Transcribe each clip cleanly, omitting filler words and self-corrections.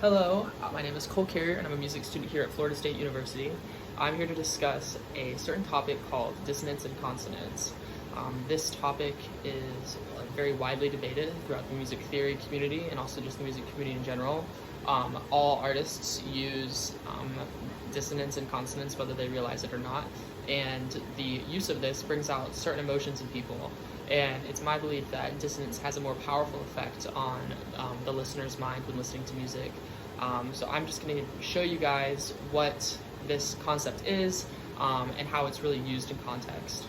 Hello, my name is Cole Carrier and I'm a music student here at Florida State University. I'm here to discuss a certain topic called dissonance and consonance. This topic is very widely debated throughout the music theory community and also just the music community in general. All artists use dissonance and consonance whether they realize it or not, and the use of this brings out certain emotions in people. And it's my belief that dissonance has a more powerful effect on the listener's mind when listening to music. So I'm just going to show you guys what this concept is and how it's really used in context.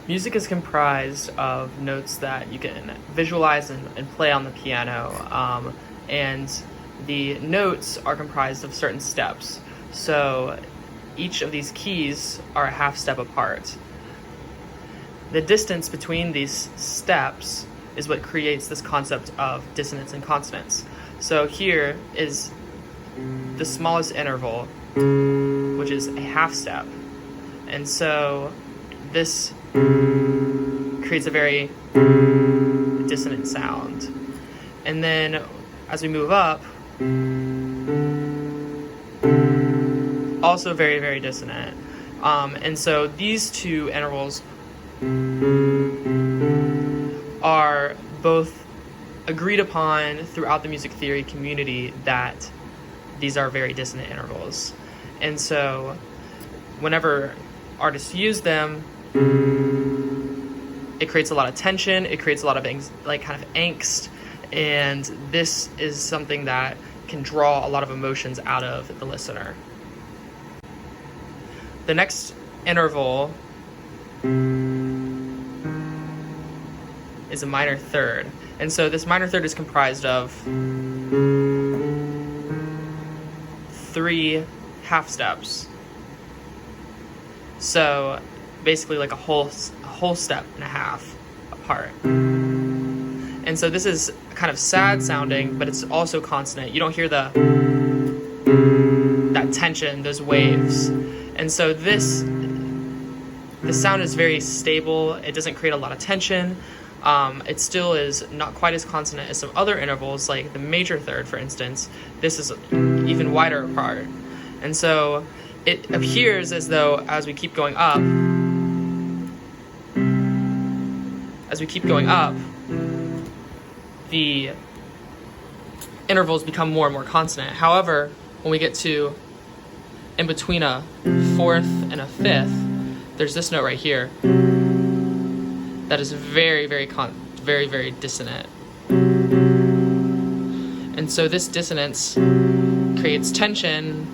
Music is comprised of notes that you can visualize and play on the piano, and the notes are comprised of certain steps. So each of these keys are a half step apart. The distance between these steps is what creates this concept of dissonance and consonance. So here is the smallest interval, which is a half step. And so this creates a very dissonant sound. And then as we move up, also very, very dissonant. And so these two intervals are both agreed upon throughout the music theory community that these are very dissonant intervals. And so whenever artists use them, it creates a lot of tension, it creates a lot of kind of angst, and this is something that can draw a lot of emotions out of the listener. The next interval is a minor third. And so this minor third is comprised of 3 half steps. So basically like a whole step and a half apart. And so this is kind of sad sounding, but it's also consonant. You don't hear that tension, those waves. And so the sound is very stable. It doesn't create a lot of tension. It still is not quite as consonant as some other intervals, like the major third, for instance. This is even wider apart. And so it appears as though as we keep going up, the intervals become more and more consonant. However, when we get to in between a fourth and a fifth, there's this note right here that is very, very, very dissonant. And so this dissonance creates tension,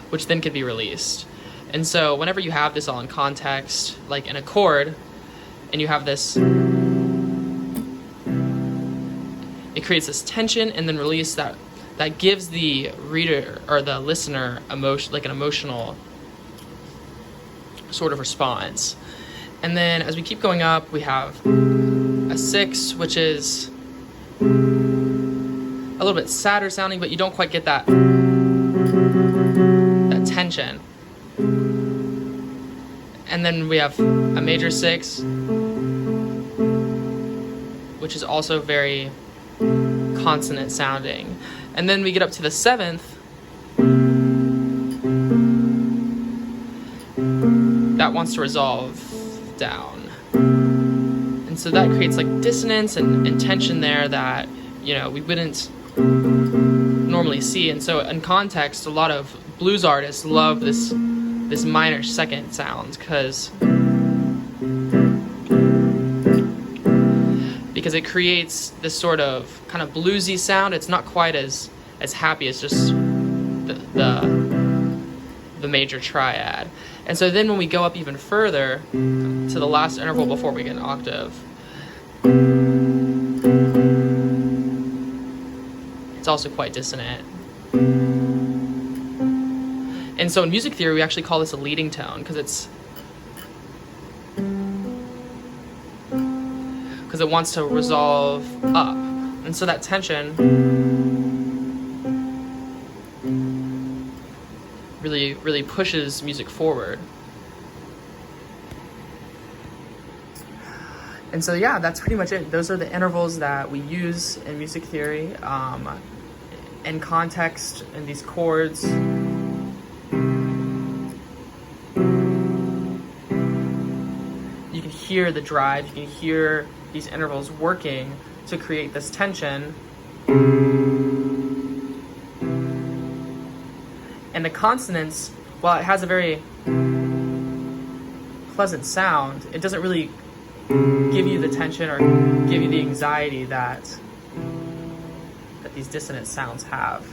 which then could be released. And so whenever you have this all in context, like in a chord, and you have this, it creates this tension and then release that gives the reader or the listener emotion, like an emotional sort of response. And then as we keep going up, we have a 6, which is a little bit sadder sounding, but you don't quite get that tension. And then we have a major 6, which is also very consonant sounding. And then we get up to the 7th, that wants to resolve down. And so that creates like dissonance and tension there that, we wouldn't normally see. And so in context, a lot of blues artists love this minor second sound because it creates this sort of kind of bluesy sound. It's not quite as happy as just the major triad. And so then when we go up even further to the last interval before we get an octave, it's also quite dissonant. And so in music theory, we actually call this a leading tone because it wants to resolve up. And so that tension really pushes music forward. And so yeah, that's pretty much it. Those are the intervals that we use in music theory. In context, in these chords, you can hear the drive, you can hear these intervals working to create this tension. And the consonance, while it has a very pleasant sound, it doesn't really give you the tension or give you the anxiety that these dissonant sounds have.